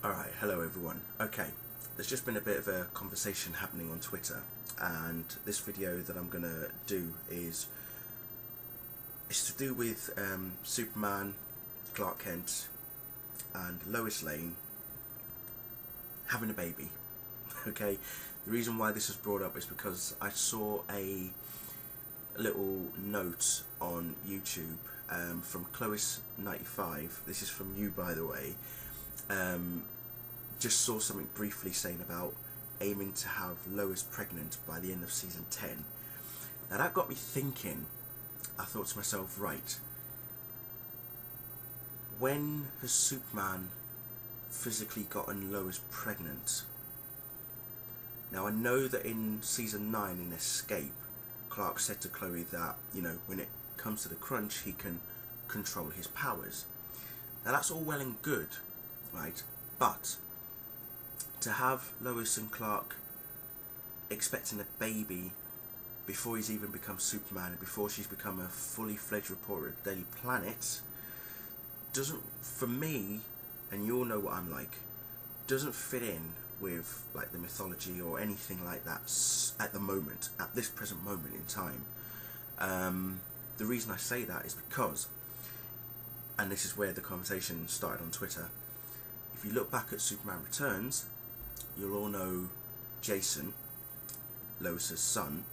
Alright, hello everyone. Okay, there's just been a bit of a conversation happening on Twitter, and this video that I'm going to do is to do with Superman, Clark Kent and Lois Lane having a baby. Okay, the reason why this was brought up is because I saw a little note on YouTube from Lois95. This is from you, by the way. Just saw something briefly saying about aiming to have Lois pregnant by the end of season 10. Now that got me thinking. I thought to myself, right, when has Superman physically gotten Lois pregnant? Now I know that in season 9 in Escape, Clark said to Chloe that, you know, when it comes to the crunch, he can control his powers. Now that's all well and good, right? But to have Lois and Clark expecting a baby before he's even become Superman and before she's become a fully fledged reporter at Daily Planet doesn't, for me, and you all know what I'm like, doesn't fit in with like the mythology or anything like that at the moment, at this present moment in time. The reason I say that is because, and this is where the conversation started on Twitter, if you look back at Superman Returns, you'll all know Jason, Lois's son,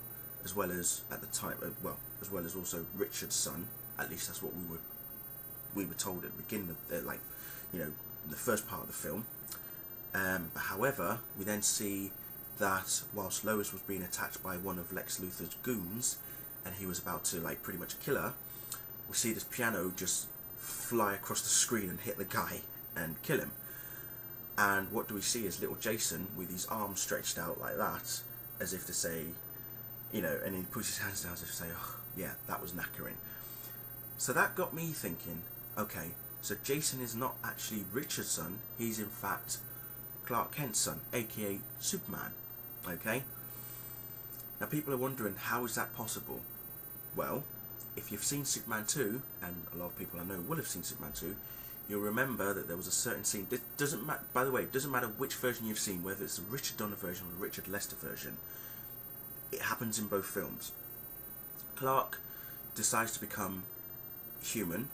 as well as at the time, as well as also Richard's son. At least that's what we were told at the beginning of like, you know, the first part of the film. However, we then see that whilst Lois was being attacked by one of Lex Luthor's goons, and he was about to like pretty much kill her, we see this piano just fly across the screen and hit the guy and kill him. And what do we see is little Jason with his arms stretched out like that, as if to say, you know, and he puts his hands down as if to say, oh, yeah, that was knackering. So that got me thinking, okay, so Jason is not actually Richard's son, he's in fact Clark Kent's son, aka Superman, okay? Now people are wondering, how is that possible? Well, if you've seen Superman 2, and a lot of people I know will have seen Superman 2, you'll remember that there was a certain scene. It doesn't matter, by the way, it doesn't matter which version you've seen, whether it's the Richard Donner version or the Richard Lester version. It happens in both films. Clark decides to become human,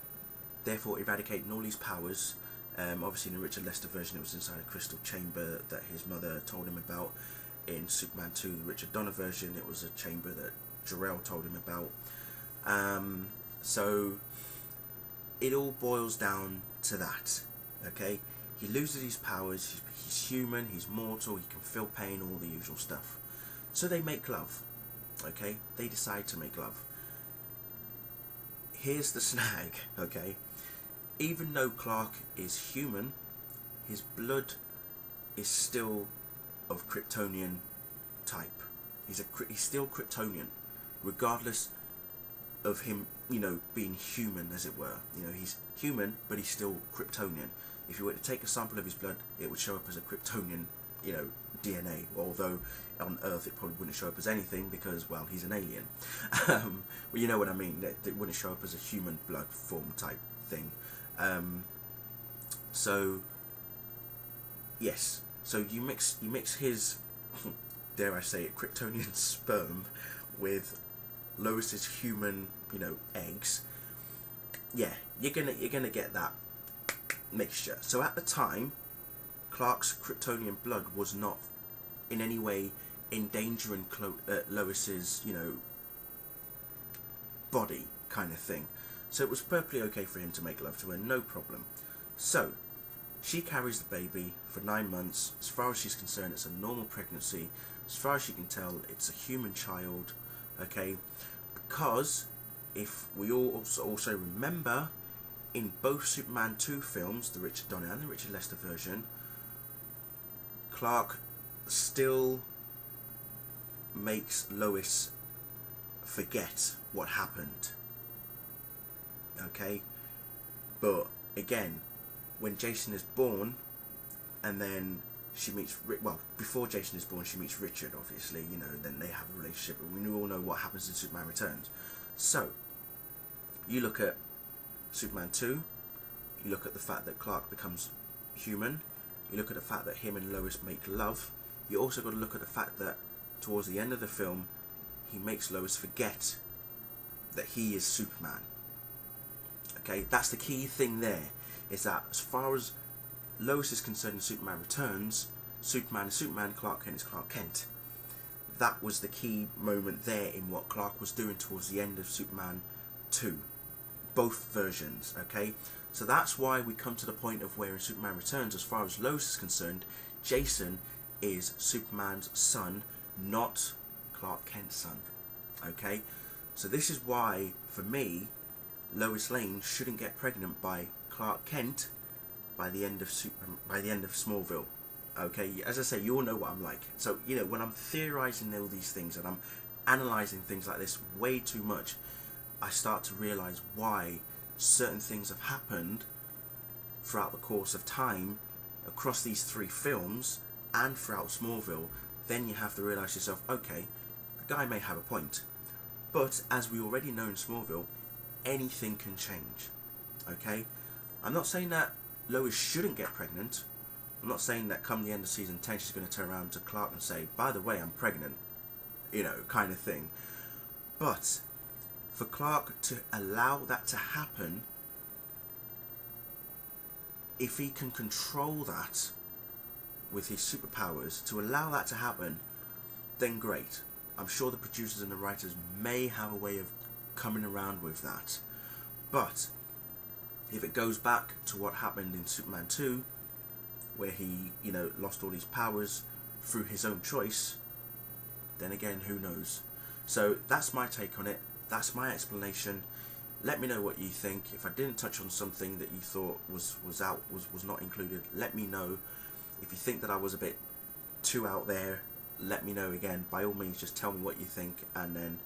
therefore eradicating all his powers. Obviously in the Richard Lester version it was inside a crystal chamber that his mother told him about. In Superman 2, the Richard Donner version, it was a chamber that Jor-El told him about. So it all boils down to that, okay? He loses his powers, he's human, he's mortal, he can feel pain, all the usual stuff. So they make love, okay? They decide to make love. Here's the snag, okay? Even though Clark is human, his blood is still of Kryptonian type. He's still Kryptonian, regardless of him, you know, being human, as it were. You know, he's human, but he's still Kryptonian. If you were to take a sample of his blood, it would show up as a Kryptonian, you know, DNA. Although on Earth it probably wouldn't show up as anything because, well, he's an alien. Well, you know what I mean. It wouldn't show up as a human blood form type thing. So yes. So you mix his, dare I say it, Kryptonian sperm with Lois's human, you know, eggs. Yeah, you're gonna get that mixture. So at the time, Clark's Kryptonian blood was not in any way endangering Lois's, you know, body, kind of thing. So it was perfectly okay for him to make love to her, no problem. So she carries the baby for 9 months. As far as she's concerned, it's a normal pregnancy. As far as she can tell, it's a human child, okay? Because if we all also remember, in both Superman 2 films, the Richard Donner and the Richard Lester version, Clark still makes Lois forget what happened, okay? But again, when Jason is born, and then she meets, well, before Jason is born, she meets Richard, obviously, you know, then they have a relationship, and we all know what happens in Superman Returns. So, you look at Superman 2, you look at the fact that Clark becomes human, you look at the fact that him and Lois make love. You also got to look at the fact that towards the end of the film, he makes Lois forget that he is Superman. Okay, that's the key thing there, is that as far as Lois is concerned in Superman Returns, Superman is Superman, Clark Kent is Clark Kent. That was the key moment there in what Clark was doing towards the end of Superman 2. Both versions, okay? So that's why we come to the point of where in Superman Returns, as far as Lois is concerned, Jason is Superman's son, not Clark Kent's son, okay? So this is why, for me, Lois Lane shouldn't get pregnant by Clark Kent by the end of Smallville. Okay, as I say, you all know what I'm like. So, you know, when I'm theorising all these things and I'm analysing things like this way too much, I start to realise why certain things have happened throughout the course of time across these 3 films and throughout Smallville. Then you have to realise yourself, okay, the guy may have a point. But as we already know in Smallville, anything can change. Okay? I'm not saying that Lois shouldn't get pregnant. I'm not saying that come the end of season 10 she's going to turn around to Clark and say, by the way, I'm pregnant, you know, kind of thing. But for Clark to allow that to happen, if he can control that with his superpowers, to allow that to happen, then great. I'm sure the producers and the writers may have a way of coming around with that. But if it goes back to what happened in Superman 2, where he, you know, lost all his powers through his own choice, then again, who knows? So that's my take on it. That's my explanation. Let me know what you think. If I didn't touch on something that you thought was not included, let me know. If you think that I was a bit too out there, let me know again. By all means, just tell me what you think, and then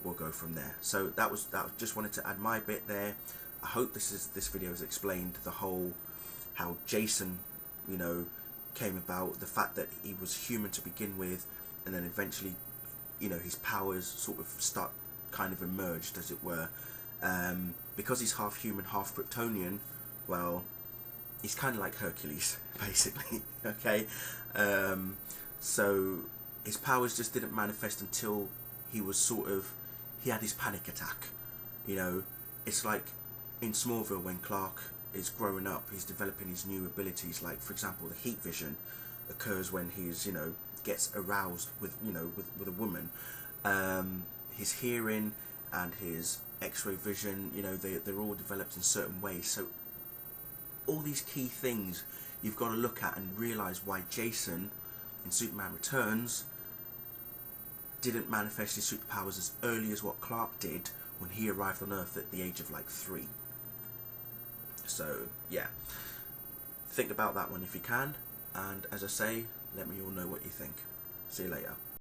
we'll go from there. So that was just wanted to add my bit there. I hope this video has explained the whole how Jason, you know, came about, the fact that he was human to begin with, and then eventually, you know, his powers sort of kind of emerged, as it were. Because he's half human, half Kryptonian, well, he's kind of like Hercules, basically, okay? So his powers just didn't manifest until he had his panic attack, you know. It's like in Smallville when Clark is growing up, he's developing his new abilities, like, for example, the heat vision occurs when he's, you know, gets aroused with, you know, with a woman. His hearing and his X-ray vision, you know, they're all developed in certain ways. So all these key things you've got to look at and realise why Jason in Superman Returns didn't manifest his superpowers as early as what Clark did when he arrived on Earth at the age of like 3. So yeah, think about that one if you can, and as I say, let me all know what you think. See you later.